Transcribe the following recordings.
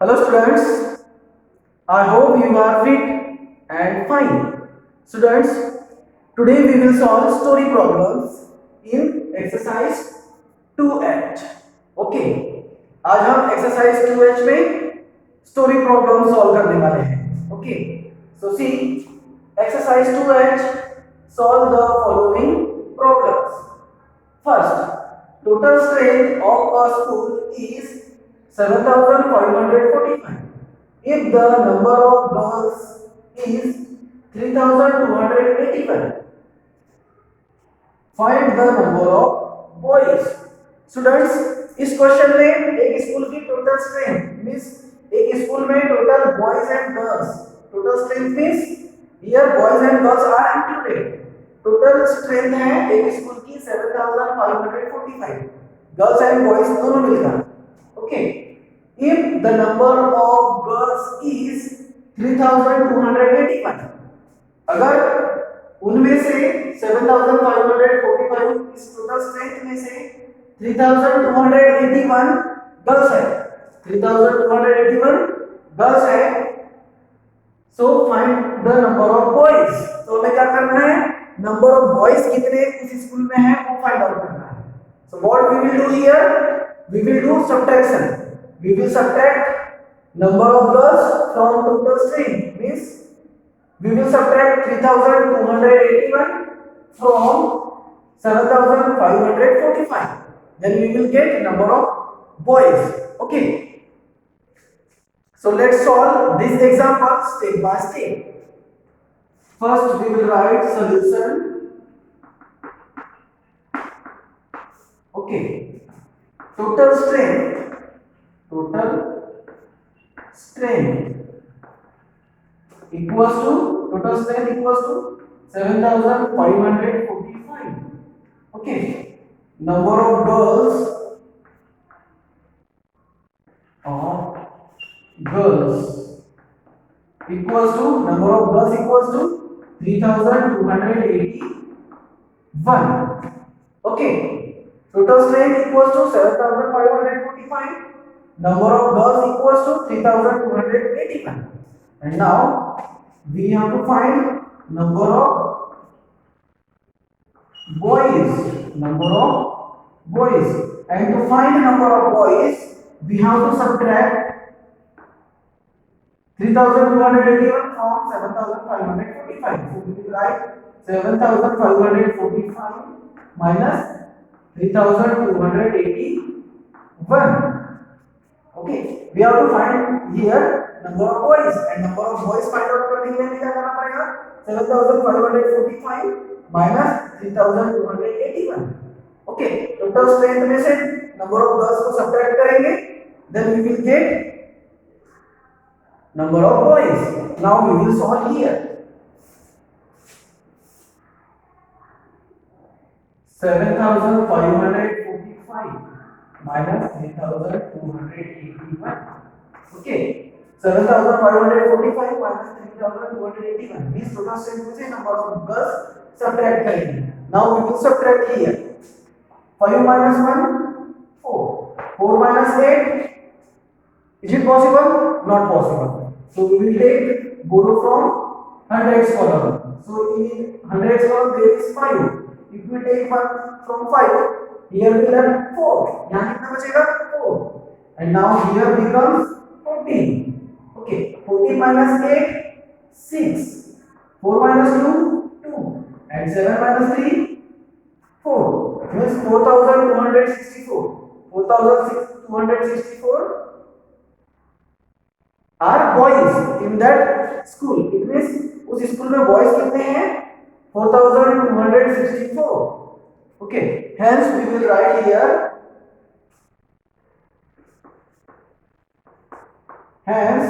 Hello students, I hope you are fit and fine. Students, today we will solve story problems in exercise 2H. Okay, आज हम exercise 2H में story problem solve करने वाले हैं. Okay, so see, exercise 2H solve the following problems. First, total strength of a school is 7,545. If the number of girls is 3,281, find the number of boys. Students, इस question में एक school की total strength means एक school में total boys and girls total strength means here boys and girls are included. Total strength है एक school की 7,545 girls and boys दोनों मिलकर. Okay, if the number of girls is 3,281, अगर उनमें से 7,545 इस टोटल स्ट्रेंथ में से 3,281 गर्ल्स है, 3,281 गर्ल्स है, so find the number of boys. तो हमें क्या करना है, नंबर ऑफ बॉयज कितने उस स्कूल में है वो फाइंड आउट करना है. So what we will do here, we will do subtraction. We will subtract number of girls from total string. Means we will subtract 3,281 from 7,545. Then we will get number of boys. Okay. So let's solve this example step by step. First we will write solution. Okay. Total strength equals to total strength equals to 7,545. Okay, number of girls equals to number of girls equals to 3,281. Okay, total strength equals to 7,545. Number of girls equals to 3,281. And now we have to find number of boys. And to find number of boys, we have to subtract 3,281 from 7,545. So we will write 7,545 minus 3,281. Okay, we have to find here number of boys and number of boys find out करने के लिए क्या करना पड़ेगा, 7,545 minus 3,281. Okay, total strength में से number of girls को subtract करेंगे, then we will get number of boys. Now we will solve here. 7,545 minus 3,281. Okay, 7,545 minus 3,281 means total strength में से number of girls subtract करेंगे. Now we will subtract here. 5 minus 1 4. 4 minus 8. Is it possible? Not possible. So we will take borrow from hundreds column. So in hundreds column there is 5. If we take 1 from 5, here we will have 4. यहाँ कितना बचेगा 4. And now here becomes 14. Okay, 14 minus 8 6. 4 minus 2 2. And 7 minus 3 4. Means 4,264. 4,264 are boys in that school. It means उस school में boys कितने हैं, 4,264. Okay, hence we will write here, hence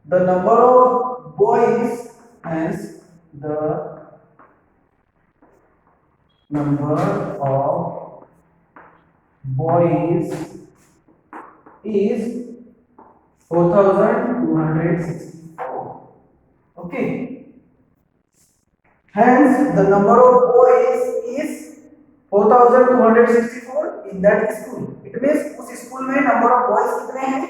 the number of boys is 4,264. Okay, hence the number of boys is 4,264 in that school. It means उस school में number of boys कितने हैं,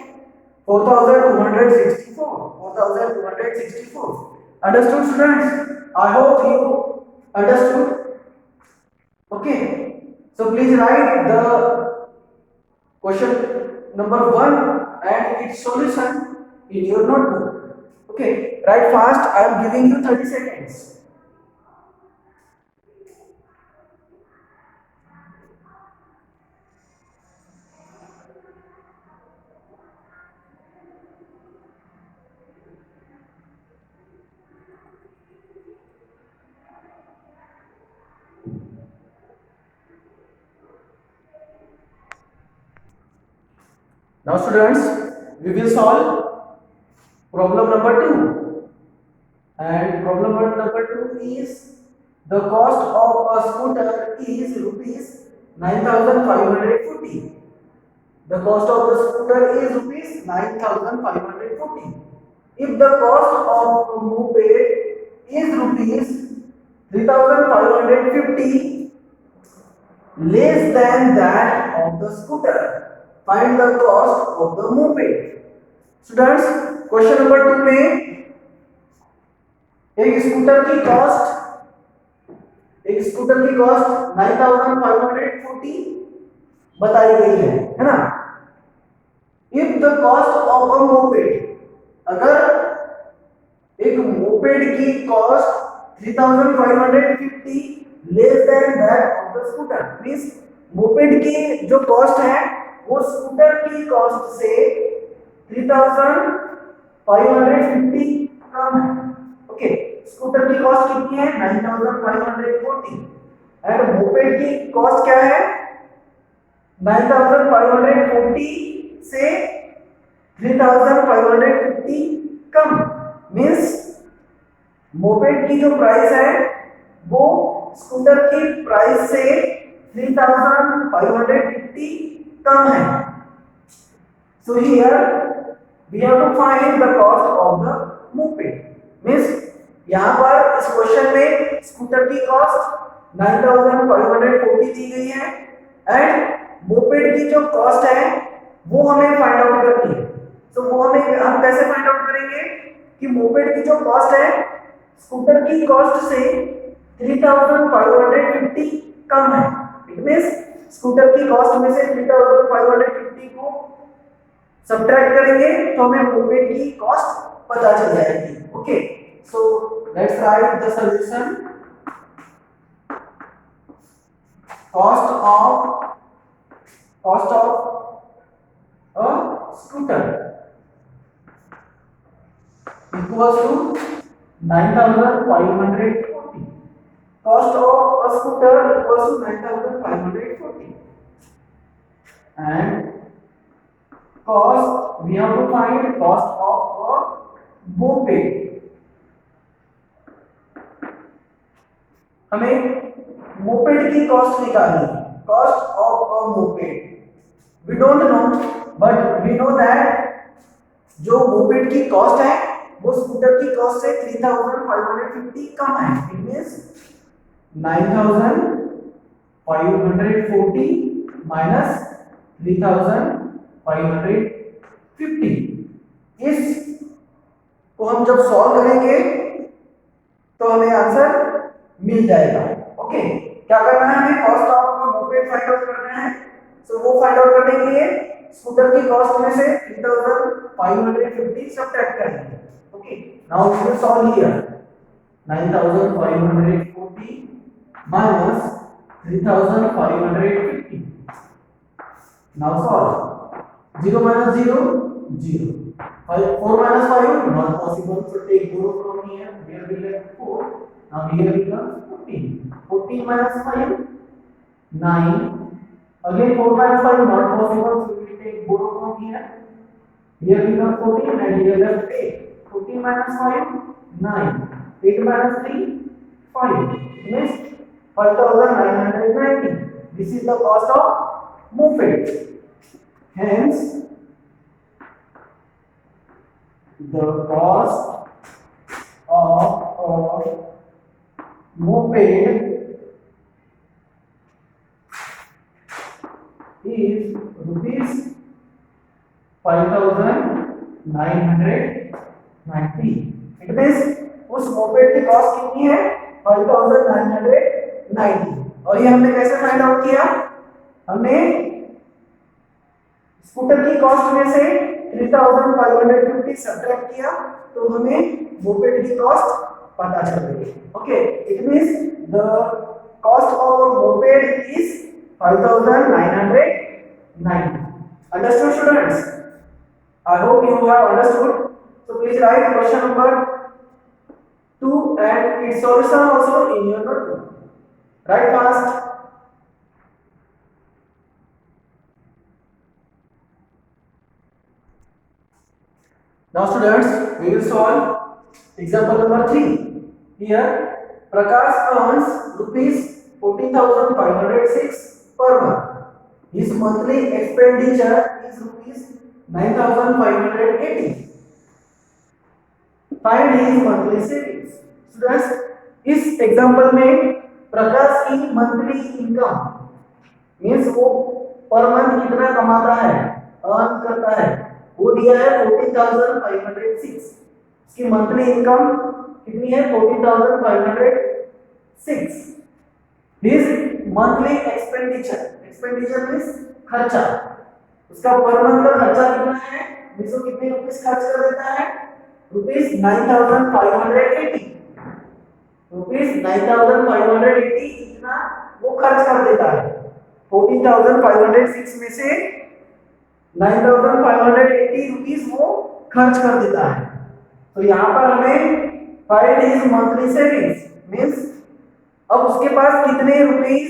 4,264. 4,264. Understood, students? I hope you understood. Okay. So please write the question number 1 and its solution in your notebook. Okay. Write fast. I am giving you 30 seconds. Now, students, we will solve problem number 2. And problem number 2 is the cost of a scooter is rupees 9,540. The cost of the scooter is rupees 9,540. If the cost of a moped is rupees 3,550 less than that of the scooter, find the cost of the moped. Students, question number 2 में एक scooter की cost 9,540 बताई गई है ना। If the cost of a moped, अगर एक moped की cost 3,550 less than that of the scooter, means moped की जो कॉस्ट है वो स्कूटर की कॉस्ट से 3,550 कम है। ओके, स्कूटर की कॉस्ट कितनी है 9,540 एंड मोपेड की कॉस्ट क्या है 9,540 से 3,550 कम, मींस मोपेड की जो प्राइस है वो स्कूटर की प्राइस से 3,550 कम है। So here we have to find the cost of the moped. Means यहाँ पर इस क्वेश्चन में स्कूटर की कॉस्ट 9,540 दी गई है एंड मोपेड की जो कॉस्ट है वो हमें फाइंड आउट करनी है। तो वो हम कैसे फाइंड आउट करेंगे कि मोपेड की जो कॉस्ट है स्कूटर की कॉस्ट से 3,550 कम है। इट मींस स्कूटर की कॉस्ट में से 3,550 को सब्ट्रैक्ट करेंगे तो हमें मोपेड की कॉस्ट पता चल जाएगी। Okay, so let's write the solution. Cost of a scooter equals to 9,540. Cost of a scooter equals to 9,540 and cost, we have to find cost of a moped. हमें moped की cost निकालनी है। Cost of a moped we don't know but we know that जो moped की cost है वो scooter की cost से 3,550 कम है। It means 9,540 minus 3,550। इस को हम जब सॉल्व करेंगे तो हमें आंसर मिल जाएगा। ओके, क्या करना है हमें cost of moped find out करना है। सो वो फाइंड आउट करने के लिए स्कूटर की कॉस्ट में से 3,550 सब्ट्रैक्ट करेंगे। Okay, now we will solve here 9,540 minus 3,550. Now solve. 0 minus 0, 0. 4 minus 5, not possible. So take 0 from here. Here we left 4. Now here becomes 14. 14 minus 5, 9. Again 4 minus 5, not possible. So we will take 0 from here. Here becomes 14 and here left 8. 14 minus 5, 9. 8 minus 3, 5. Next 5,990. This is the cost of moped. Hence, the cost of a moped is rupees 5,990. 990. It means उस moped की cost कितनी है 5990. और ये हमने कैसे find out किया? हमने स्कूटर की कॉस्ट में से 3550 सब्ट्रैक्ट किया तो हमें मोपेड की कॉस्ट पता चल गई. Okay, it means the cost of moped is 5990. Understood, students? I hope you have understood. So please write question number 2 and its solution also in your notebook. Write fast. Now students, we will solve example number 3. Here Prakash earns rupees 14,506 per month. His monthly expenditure is rupees 9,580. Find his monthly savings. Students, इस example में प्रकाश की monthly income means वो per month कितना कमाता है, earn करता है, वो दिया है 14,506. इसकी मंथली इनकम कितनी है 14,506. His monthly expenditure मींस खर्चा, उसका पर मंथ का खर्चा कितना है, मींस वो कितने रुपीस खर्च कर देता है रुपीस 9,580. रुपीस 9,580 इतना वो खर्च कर देता है. 14,506 में से 9,580 रुपीस वो खर्च कर देता है. तो यहाँ पर हमें find his monthly savings means अब उसके पास कितने रुपीस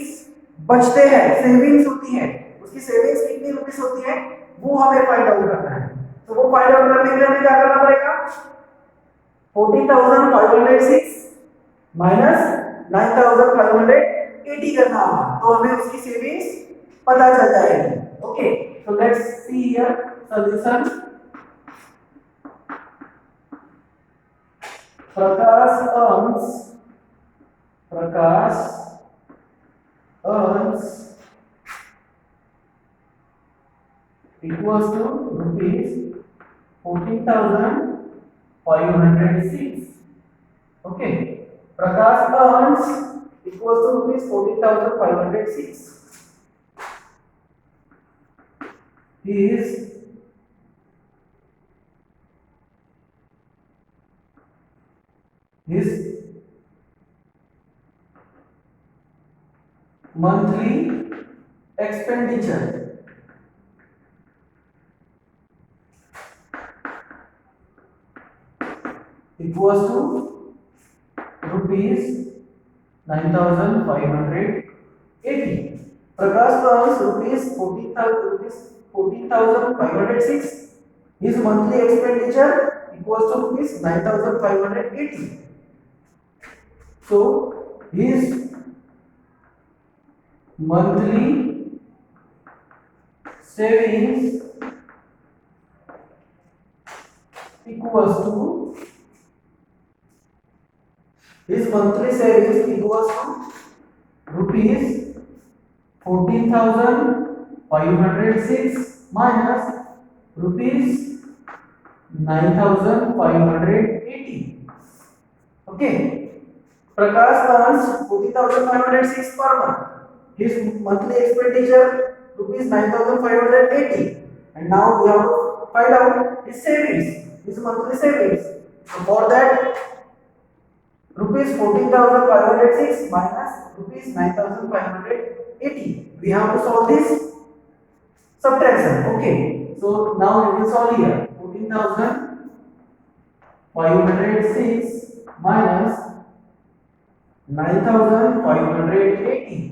बचते हैं, सेविंग्स होती है, उसकी सेविंग्स कितनी रुपीस होती है वो हमें फाइंड आउट करना है. तो वो फाइंड आउट करने के लिए हमें क्या करना पड़ेगा 14,506 माइनस 9,580 करना होगा तो हमें उसकी सेविंग्स पता चल जाएगी. Okay, so let's see here solution. Prakash earns equals to rupees 14,506. Okay, Prakash earns equals to rupees 14,506. His monthly expenditure equals to rupees 9,580. Prakash earns rupees 14,506. His monthly expenditure equals to rupees 9,580. So his monthly savings equals to rupees 14,506 minus rupees 9,580. Okay, Prakash earns 14,506 per month. His monthly expenditure rupees 9,580, and now we have to find out his savings, his monthly savings. So for that, rupees 14,506 minus rupees 9,580. We have to solve this subtraction. Okay, so now we will solve here 14,506 minus 9,580.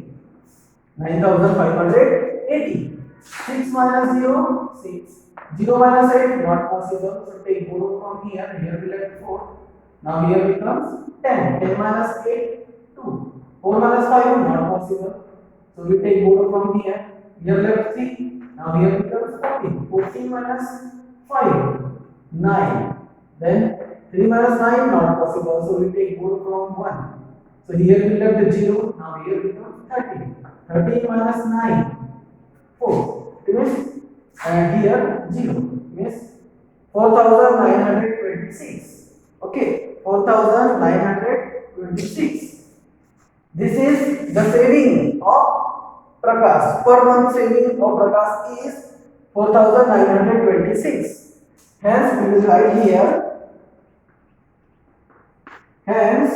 9,580. 6 minus 0, 6. 0 minus 8, not possible. So take 4 from here. Here we left 4. Now here becomes 10. 10 minus 8, 2. 4 minus 5, not possible. So we take 4 from here. Here left 3. Now here becomes 14. 14 minus 5, 9. Then 3 minus 9, not possible. So we take 4 from 1. So here we left 0. Now here becomes 13. 13 minus 9, 4. Means and here 0. Means 4926. Okay, 4926. This is the saving of Prakash. Per month saving of Prakash is 4926. Hence, we will write here. Hence,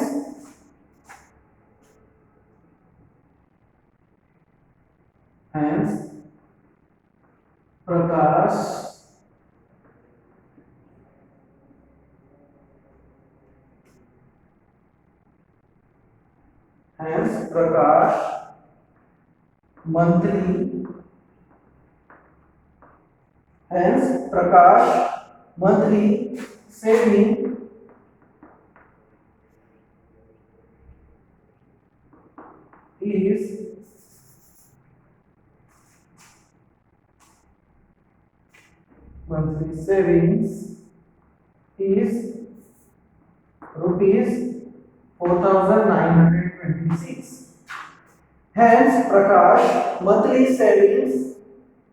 Prakash monthly saving is monthly savings is rupees 4926. Hence, Prakash monthly savings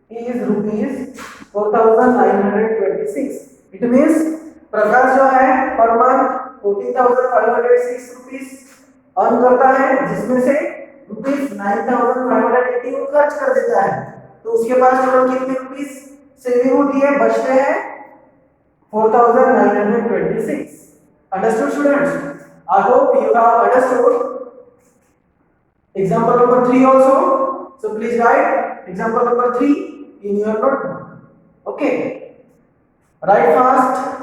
is rupees 4926. It means प्रकाश जो है per month 14,506 rupees earn करता है, जिसमें से rupees 9,580 वो खर्च कर देता है। तो उसके पास टोटल कितने रुपीस सेविंग होती है, बचते हैं 4,926. Understood, students? I hope you have understood. Example number 3 also. So please write example number 3 in your notebook. Okay. Write fast.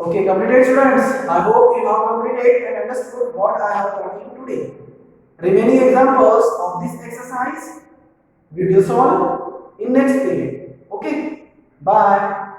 Okay, completed, students. I hope you have completed and understood what I have taught you today. Remaining examples of this exercise we will solve in next period. Okay, bye.